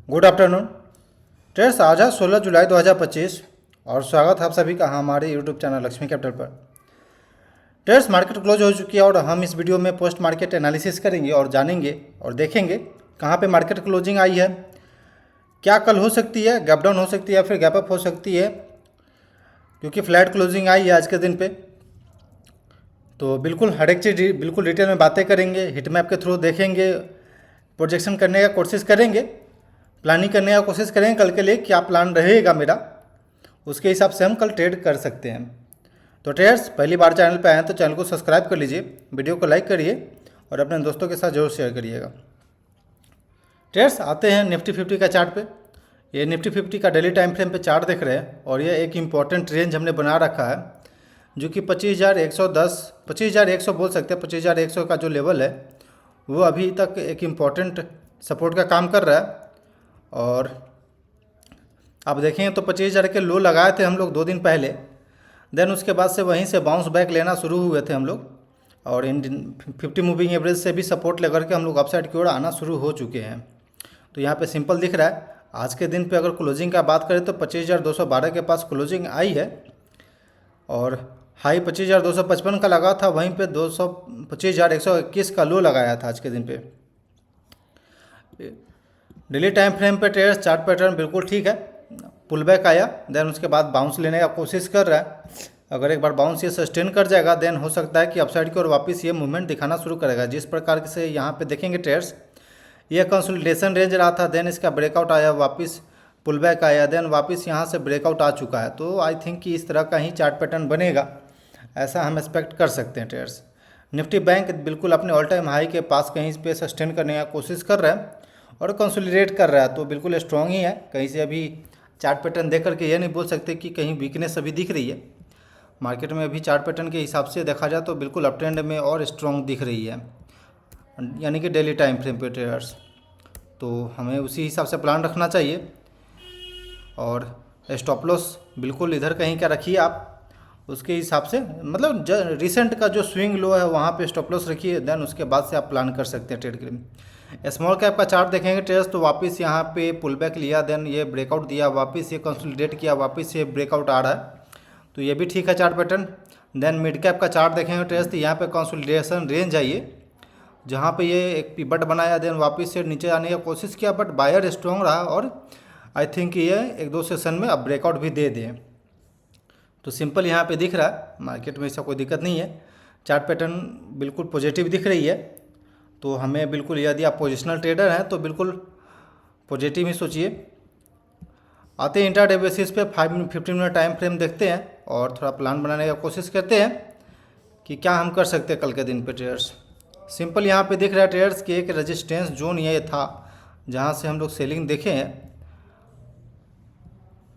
Good afternoon trades. आज है 16 जुलाई 2025 और स्वागत है आप सभी का हमारे यूट्यूब चैनल लक्ष्मी कैपिटल पर। ट्रेड्स, मार्केट क्लोज हो चुकी है और हम इस वीडियो में पोस्ट मार्केट एनालिसिस करेंगे और जानेंगे और देखेंगे कहाँ पे मार्केट क्लोजिंग आई है, क्या कल हो सकती है, गैप डाउन हो सकती है या फिर गैप अप हो सकती है, क्योंकि फ्लैट क्लोजिंग आई है आज के दिन पे। तो बिल्कुल हर एक चीज़ बिल्कुल डिटेल में बातें करेंगे, हिट मैप के थ्रू देखेंगे, प्रोजेक्शन करने का कोशिश करेंगे, प्लानिंग करने का कोशिश करेंगे कल के लिए क्या प्लान रहेगा मेरा, उसके हिसाब से हम कल ट्रेड कर सकते हैं। तो ट्रेडर्स, पहली बार चैनल पे आए हैं तो चैनल को सब्सक्राइब कर लीजिए, वीडियो को लाइक करिए और अपने दोस्तों के साथ जरूर शेयर करिएगा। ट्रेडर्स, आते हैं निफ्टी 50 का चार्ट पे। ये निफ्टी 50 का डेली टाइम फ्रेम पे चार्ट देख रहे हैं और ये एक इम्पॉर्टेंट रेंज हमने बना रखा है जो कि 25,110 25,100 बोल सकते हैं। 25,100 का जो लेवल है वो अभी तक एक इम्पॉर्टेंट सपोर्ट का काम कर रहा है। और आप देखें तो 25,000 के लो लगाए थे हम लोग 2 दिन पहले, देन उसके बाद से वहीं से बाउंस बैक लेना शुरू हुए थे हम लोग और इन 50 मूविंग एवरेज से भी सपोर्ट लेकर के हम लोग अपसाइड की ओर आना शुरू हो चुके हैं। तो यहाँ पे सिंपल दिख रहा है। आज के दिन पे अगर क्लोजिंग का बात करें तो 25,212 के पास क्लोजिंग आई है और हाई 25,255 का लगा था, वहीं पे 25,121 का लो लगाया था आज के दिन पे। डेली टाइम फ्रेम पे ट्रेडर्स चार्ट पैटर्न बिल्कुल ठीक है, पुल बैक आया, देन उसके बाद बाउंस लेने का कोशिश कर रहा है। अगर एक बार बाउंस ये सस्टेन कर जाएगा देन हो सकता है कि अपसाइड की ओर वापस ये मूवमेंट दिखाना शुरू करेगा। जिस प्रकार से यहाँ पे देखेंगे ट्रेडर्स, ये कंसोलिडेशन रेंज रहा था, देन इसका ब्रेकआउट आया, वापस पुल बैक आया, देन वापस यहाँ से ब्रेकआउट आ चुका है। तो आई थिंक कि इस तरह का ही चार्ट पैटर्न बनेगा, ऐसा हम एक्सपेक्ट कर सकते हैं ट्रेडर्स। निफ्टी बैंक बिल्कुल अपने ऑल टाइम हाई के पास कहीं पे सस्टेन करने का कोशिश कर रहा है और कंसोलिडेट कर रहा है, तो बिल्कुल स्ट्रॉन्ग ही है। कहीं से अभी चार्ट पैटर्न देख करके ये नहीं बोल सकते कि कहीं वीकनेस अभी दिख रही है। मार्केट में अभी चार्ट पैटर्न के हिसाब से देखा जाए तो बिल्कुल अप ट्रेंड में और स्ट्रॉन्ग दिख रही है, यानी कि डेली टाइम फ्रेम पे ट्रेडर्स। तो हमें उसी हिसाब से प्लान रखना चाहिए और स्टॉप लॉस बिल्कुल इधर कहीं का रखिए आप, उसके हिसाब से मतलब रिसेंट का जो स्विंग लो है वहाँ पे स्टॉप लॉस रखिए, देन उसके बाद से आप प्लान कर सकते हैं ट्रेड के लिए। स्मॉल कैप का चार्ट देखेंगे ट्रेड्स तो वापस यहाँ पे पुल बैक लिया, देन ये ब्रेकआउट दिया, वापस ये कंसोलिडेट किया, वापस ये ब्रेकआउट आ रहा है, तो ये भी ठीक है chart pattern. Then mid cap का चार्ट देखेंगे ट्रेड्स तो यहाँ पे कंसोलिडेशन रेंज आई है जहाँ पे ये एक पिवट बनाया, देन वापस से नीचे आने की कोशिश किया, बट बायर स्ट्रॉन्ग रहा और आई थिंक ये 1-2 सेशन में अब ब्रेकआउट भी दे दें। तो सिंपल यहाँ पे दिख रहा है, मार्केट में ऐसा कोई दिक्कत नहीं है, चार्ट पैटर्न बिल्कुल पॉजिटिव दिख रही है। तो हमें बिल्कुल, यदि आप पोजिशनल ट्रेडर हैं तो बिल्कुल पॉजिटिव ही सोचिए। आते हैं इंट्राडे बेसिस पे 15 मिनट टाइम फ्रेम देखते हैं और थोड़ा प्लान बनाने का कोशिश करते हैं कि क्या हम कर सकते हैं कल के दिन पे ट्रेडर्स। सिंपल यहाँ पे दिख रहा है ट्रेडर्स कि एक रेजिस्टेंस जोन ये था जहाँ से हम लोग सेलिंग देखे हैं।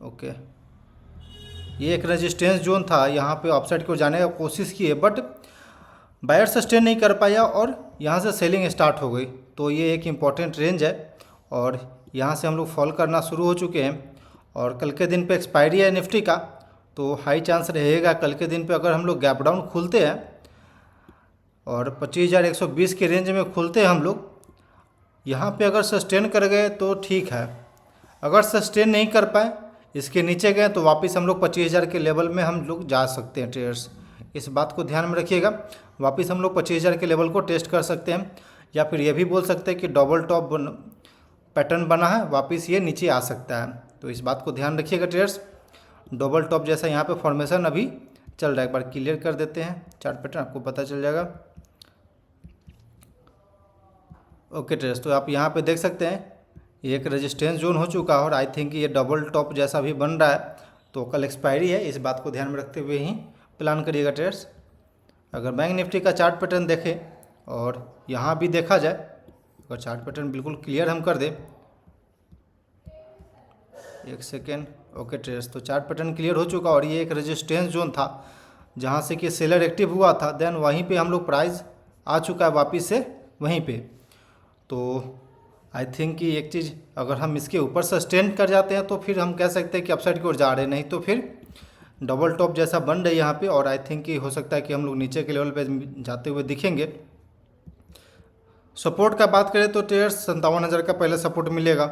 ओके, ये एक रेजिस्टेंस जोन था, यहाँ पे अपसाइड को जाने का कोशिश किए बट बायर सस्टेन नहीं कर पाया और यहाँ से सेलिंग स्टार्ट हो गई। तो ये एक इम्पॉर्टेंट रेंज है और यहाँ से हम लोग फॉल करना शुरू हो चुके हैं और कल के दिन पे एक्सपायरी है निफ्टी का, तो हाई चांस रहेगा कल के दिन पे अगर हम लोग गैप डाउन खुलते हैं और 25,120 के रेंज में खुलते हैं हम लोग, यहाँ पे अगर सस्टेन कर गए तो ठीक है, अगर सस्टेन नहीं कर पाए इसके नीचे गए तो वापस हम लोग 25,000 के लेवल में हम लोग जा सकते हैं ट्रेडर्स। इस बात को ध्यान में रखिएगा, वापस हम लोग 25,000 के लेवल को टेस्ट कर सकते हैं या फिर ये भी बोल सकते हैं कि डबल टॉप पैटर्न बना है, वापस ये नीचे आ सकता है। तो इस बात को ध्यान रखिएगा ट्रेडर्स। डबल टॉप जैसा यहाँ पे फॉर्मेशन अभी चल रहा है, एक बार क्लियर कर देते हैं चार्ट पैटर्न, आपको पता चल जाएगा। ओके ट्रेडर्स, तो आप यहाँ पे देख सकते हैं ये एक रेजिस्टेंस जोन हो चुका है और आई थिंक ये डबल टॉप जैसा भी बन रहा है, तो कल एक्सपायरी है, इस बात को ध्यान में रखते हुए ही प्लान करिएगा ट्रेडर्स। अगर बैंक निफ्टी का चार्ट पैटर्न देखें और यहाँ भी देखा जाए, अगर चार्ट पैटर्न बिल्कुल क्लियर हम कर दें, एक सेकेंड। ओके ट्रेडर्स, तो चार्ट पैटर्न क्लियर हो चुका और ये एक रेजिस्टेंस जोन था जहाँ से कि सेलर एक्टिव हुआ था, देन वहीं पे हम लोग प्राइस आ चुका है वापस से वहीं पे। तो आई थिंक कि एक चीज़ अगर हम इसके ऊपर सस्टेन कर जाते हैं तो फिर हम कह सकते हैं कि अपसाइड की ओर जा रहे हैं, नहीं तो फिर डबल टॉप जैसा बन रही है यहाँ पे और आई थिंक कि हो सकता है कि हम लोग नीचे के लेवल पे जाते हुए दिखेंगे। सपोर्ट का बात करें तो ट्रेडर्स 57,000 का पहले सपोर्ट मिलेगा,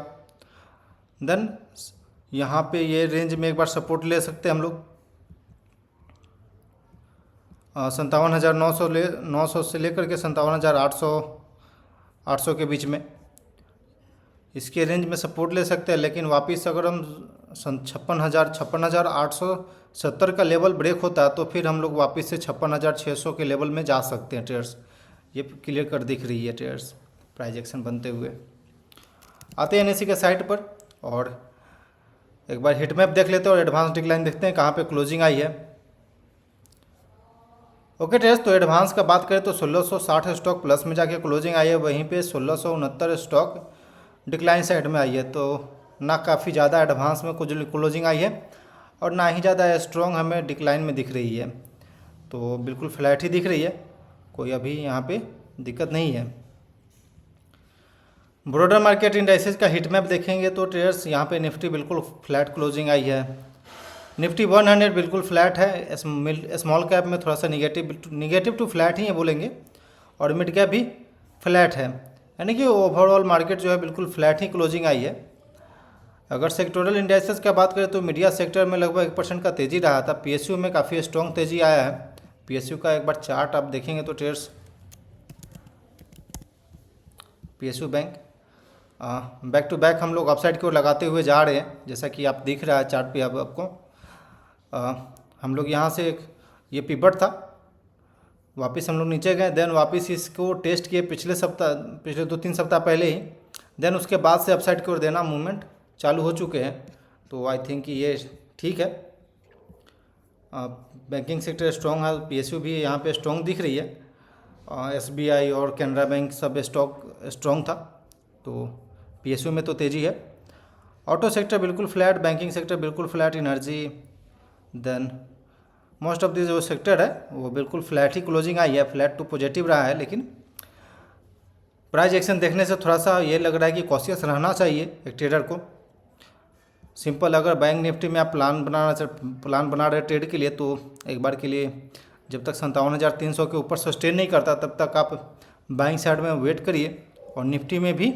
देन यहाँ पे ये रेंज में एक बार सपोर्ट ले सकते हैं हम लोग 57,900 से लेकर के 57,800 के बीच में इसके रेंज में सपोर्ट ले सकते हैं। लेकिन वापस अगर हम 56,870 का लेवल ब्रेक होता है तो फिर हम लोग वापस से 56,600 के लेवल में जा सकते हैं ट्रेडर्स। ये क्लियर कर दिख रही है ट्रेडर्स प्राइस एक्शन बनते हुए। आते हैं एनएससी के साइट पर और एक बार हिट मैप देख लेते हैं और एडवांस डिक्लाइन देखते हैं कहाँ पे क्लोजिंग आई है। ओके ट्रेडर्स, तो एडवांस का बात करें तो 1660 स्टॉक प्लस में जाके क्लोजिंग आई है, वहीं पे 1669 स्टॉक डिक्लाइन साइड में आई है। तो ना काफ़ी ज़्यादा एडवांस में कुछ क्लोजिंग आई है और ना ही ज़्यादा स्ट्रॉन्ग हमें डिक्लाइन में दिख रही है, तो बिल्कुल फ्लैट ही दिख रही है, कोई अभी यहाँ पे दिक्कत नहीं है। ब्रॉडर मार्केट इंडाइसेस का हिट मैप देखेंगे तो ट्रेडर्स यहाँ पे निफ्टी बिल्कुल फ्लैट क्लोजिंग आई है, निफ्टी 100 बिल्कुल फ्लैट है, स्मॉल कैप में थोड़ा सा निगेटिव टू फ्लैट ही है बोलेंगे, और मिड कैप भी फ्लैट है, यानी कि ओवरऑल मार्केट जो है बिल्कुल फ्लैट ही क्लोजिंग आई है। अगर सेक्टोरल इंडाइसेस का बात करें तो मीडिया सेक्टर में लगभग 1% का तेज़ी रहा था, पीएसयू में काफ़ी स्ट्रॉन्ग तेज़ी आया है। पीएसयू का एक बार चार्ट आप देखेंगे तो traders PSU bank back to back हम लोग अपसाइड की ओर लगाते हुए जा रहे हैं, जैसा कि आप दिख रहा है चार्ट पे अब आपको। हम लोग यहाँ से ये पिवट था, वापस हम लोग नीचे गए, देन वापस इसको टेस्ट किए पिछले 2-3 सप्ताह पहले ही, देन उसके बाद से अपसाइड की ओर देना मूवमेंट चालू हो चुके हैं। तो आई थिंक कि ये ठीक है, बैंकिंग सेक्टर स्ट्रॉन्ग है, पीएसयू भी यहाँ पे स्ट्रॉन्ग दिख रही है, एसबीआई और कैनरा बैंक सब स्टॉक स्ट्रॉन्ग था, तो पीएसयू में तो तेज़ी है। ऑटो सेक्टर बिल्कुल फ्लैट, बैंकिंग सेक्टर बिल्कुल flat, energy, then most of the जो सेक्टर है वो बिल्कुल फ्लैट ही क्लोजिंग आई है, फ्लैट टू पॉजिटिव रहा है। लेकिन प्राइस एक्शन देखने से थोड़ा सा ये लग रहा है कि कॉशियस रहना चाहिए एक ट्रेडर को। सिंपल अगर बैंक निफ्टी में आप प्लान बना रहे ट्रेड के लिए, तो एक बार के लिए जब तक 57,300 के ऊपर सस्टेन नहीं करता तब तक आप बाइंग साइड में वेट करिए। और निफ्टी में भी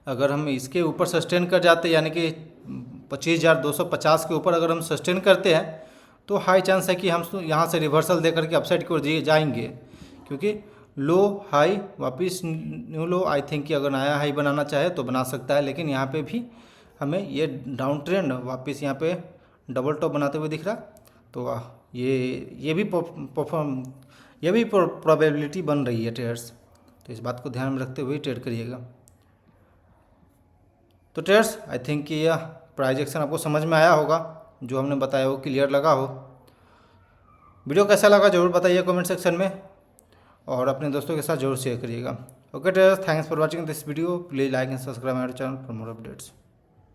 अगर हम इसके ऊपर सस्टेन कर जाते, यानी कि 25,250 के ऊपर अगर हम सस्टेन करते हैं तो हाई चांस है कि हम यहाँ से रिवर्सल दे करके अपसाइड की ओर जाएंगे, क्योंकि लो हाई वापस न्यू लो, आई थिंक कि अगर नया हाई बनाना चाहे तो बना सकता है। लेकिन यहाँ पे भी हमें ये डाउन ट्रेंड वापस यहाँ पे डबल टॉप बनाते हुए दिख रहा, तो ये भी प्रोबेबिलिटी बन रही है ट्रेडर्स, तो इस बात को ध्यान में रखते हुए ट्रेड करिएगा। तो ट्रेडर्स आई थिंक कि यह प्राइस एक्शन आपको समझ में आया होगा, जो हमने बताया वो क्लियर लगा हो। वीडियो कैसा लगा ज़रूर बताइए कमेंट सेक्शन में, और अपने दोस्तों के साथ जरूर शेयर करिएगा। Okay traders, thanks for watching this video, please like and subscribe my channel for more updates.